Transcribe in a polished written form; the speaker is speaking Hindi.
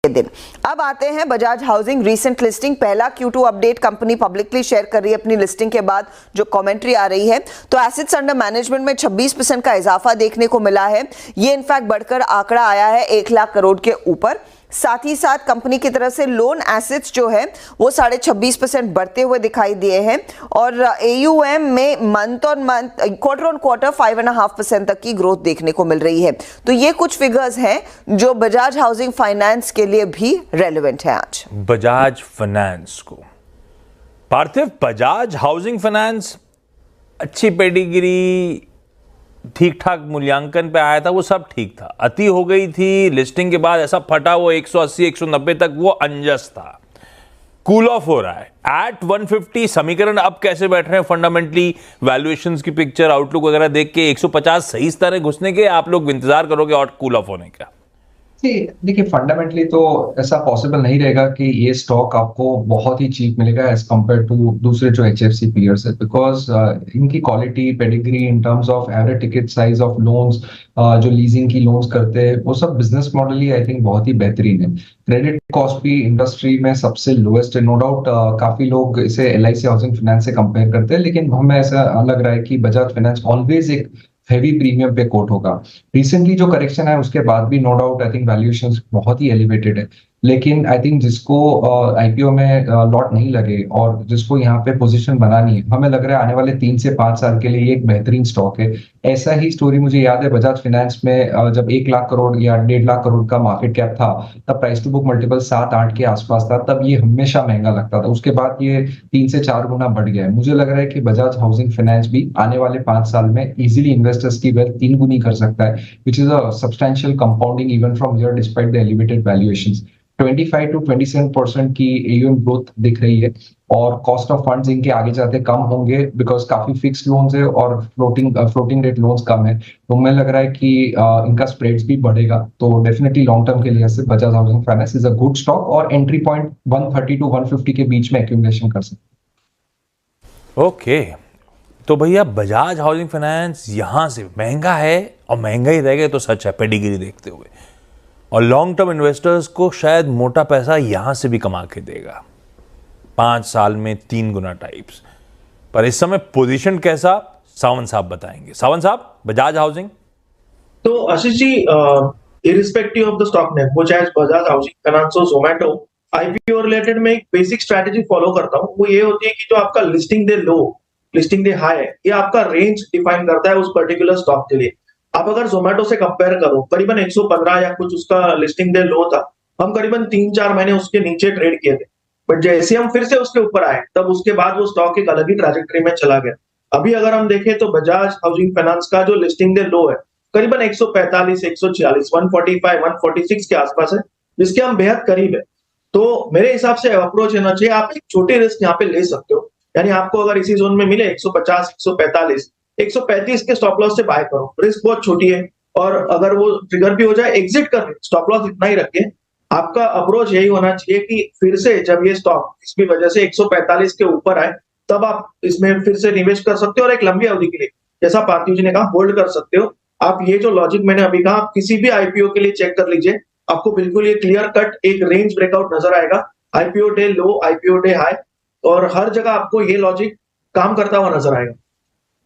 दिन। अब आते हैं बजाज हाउसिंग रीसेंट लिस्टिंग, पहला Q2 update company publicly share कर रही है अपनी लिस्टिंग के बाद जो कमेंट्री आ रही है। तो एसेट्स अंडर मैनेजमेंट में 26% का इजाफा देखने को मिला है। ये इनफैक्ट बढ़कर आंकड़ा आया है 1 लाख करोड़ के ऊपर। साथ ही साथ कंपनी की तरफ से लोन एसेट्स जो है वो 26.5% बढ़ते हुए दिखाई दिए हैं और AUM में month on month, quarter on quarter 5.5% तक की ग्रोथ देखने को मिल रही है। तो ये कुछ फिगर्स हैं जो बजाज हाउसिंग फाइनेंस के लिए भी रेलेवेंट है। आज बजाज फाइनेंस को पार्थिव, बजाज हाउसिंग फाइनेंस अच्छी पेडिग्री, ठीक ठाक मूल्यांकन पे आया था, वो सब ठीक था। अति हो गई थी लिस्टिंग के बाद, ऐसा फटा वो 180 190 तक वो अंजस था। कूल ऑफ हो रहा है एट 150। समीकरण अब कैसे बैठ रहे हैं फंडामेंटली, वैल्यूएशंस की पिक्चर, आउटलुक वगैरह देख के 150 सही स्तर है घुसने के, आप लोग इंतजार करोगे और कूल ऑफ होने का? देखिए फंडामेंटली तो ऐसा पॉसिबल नहीं रहेगा कि ये स्टॉक आपको बहुत ही चीप मिलेगा एज कम्पेयर टू दूसरे जो HFC पीयर्स है, बिकॉज इनकी quality, pedigree in terms of average ticket size of loans, जो लीजिंग की लोन्स करते हैं, वो सब business model he I think बहुत ही बेहतरीन है। क्रेडिट कॉस्ट भी इंडस्ट्री में सबसे लोएस्ट है, नो डाउट। काफी लोग इसे LIC हाउसिंग फाइनेंस से कंपेयर करते हैं, लेकिन हमें ऐसा लग रहा है कि बजाज फाइनेंस ऑलवेज एक हेवी प्रीमियम पे कोट होगा। रिसेंटली जो करेक्शन है उसके बाद भी no doubt I think valuations बहुत ही एलिवेटेड है, लेकिन आई थिंक जिसको IPO में लॉट नहीं लगे और जिसको यहाँ पे पोजीशन बनानी है, हमें लग रहा है आने वाले 3 से 5 साल के लिए एक बेहतरीन स्टॉक है। ऐसा ही स्टोरी मुझे याद है बजाज फाइनेंस में जब 1 लाख करोड़ या 1.5 लाख करोड़ का मार्केट कैप था, तब प्राइस टू बुक मल्टीपल 7-8 के आसपास था, तब ये हमेशा महंगा लगता था। उसके बाद ये 3 से 4 गुना बढ़ गया है। मुझे लग रहा है कि बजाज हाउसिंग फाइनेंस भी आने वाले 5 साल में इजिली इन्वेस्टर्स की वेल्थ 3 गुनी कर सकता है, which is a substantial compounding even from here despite the elevated valuations. 25 to 27% की AUM ग्रोथ दिख रही है और कॉस्ट ऑफ फंड्स इनके आगे जाते कम होंगे, बिकॉज काफी फिक्स्ड लोन्स है और फ्लोटिंग रेट लोन्स कम है। तो मुझे लग रहा है कि इनका स्प्रेड्स भी बढ़ेगा, तो डेफिनेटली लॉन्ग टर्म के लिए Bajaj housing finance is a good stock और एंट्री पॉइंट 130 to 150 के बीच में एक्यूमुलेशन कर सकते। ओके, तो भैया बजाज हाउसिंग फाइनेंस यहां से महंगा है और महंगा ही रहेगा तो सच है पेडिग्री देखते हुए, और लॉन्ग टर्म इन्वेस्टर्स को शायद मोटा पैसा यहां से भी कमा के देगा 5 साल में 3 गुना टाइप्स। पर इस समय पोजीशन कैसा, सावंत साहब बताएंगे। सावंत साहब, बजाज हाउसिंग। तो Ashish ji, irrespective of the stock name, वो चाहे बजाज हाउसिंग फाइनेंस हो, जोमेटो, IPO रिलेटेड में एक बेसिक स्ट्रैटेजी फॉलो करता हूँ। वो ये होती है कि जो आपका लिस्टिंग दे लो, लिस्टिंग दे हाई है, ये आपका रेंज डिफाइन करता है उस पर्टिकुलर स्टॉक के लिए। आप अगर जोमेटो से कंपेयर करो, करीबन 115 या कुछ उसका लिस्टिंग डे लो था, हम करीबन 3-4 महीने उसके नीचे ट्रेड किए थे, बट जैसे हम फिर से उसके ऊपर आए, तब उसके बाद वो स्टॉक एक अलग ही ट्रैजेक्टरी में चला गया। अभी अगर हम देखें तो बजाज हाउसिंग फाइनेंस का जो लिस्टिंग डे लो है करीबन 145, 146, 145, 146 के आसपास है, जिसके हम बेहद करीब है। तो मेरे हिसाब से अप्रोच होना चाहिए, आप एक छोटे रिस्क यहाँ पे ले सकते हो, यानी आपको अगर इसी जोन में मिले 150, 145, 135 के स्टॉप लॉस से बाय करो। रिस्क बहुत छोटी है और अगर वो ट्रिगर भी हो जाए एग्जिट कर, स्टॉप लॉस इतना ही रखिए। आपका अप्रोच यही होना चाहिए कि फिर से जब ये स्टॉक किसी भी वजह से 145 के ऊपर आए, तब आप इसमें फिर से निवेश कर सकते हो और एक लंबी अवधि के लिए, जैसा पार्थिव जी ने कहा, होल्ड कर सकते हो। आप ये जो लॉजिक मैंने अभी कहा, आप किसी भी IPO के लिए चेक कर लीजिए, आपको बिल्कुल ये क्लियर कट एक रेंज ब्रेकआउट नजर आएगा। IPO डे लो, IPO डे हाई, और हर जगह आपको ये लॉजिक काम करता हुआ नजर आएगा।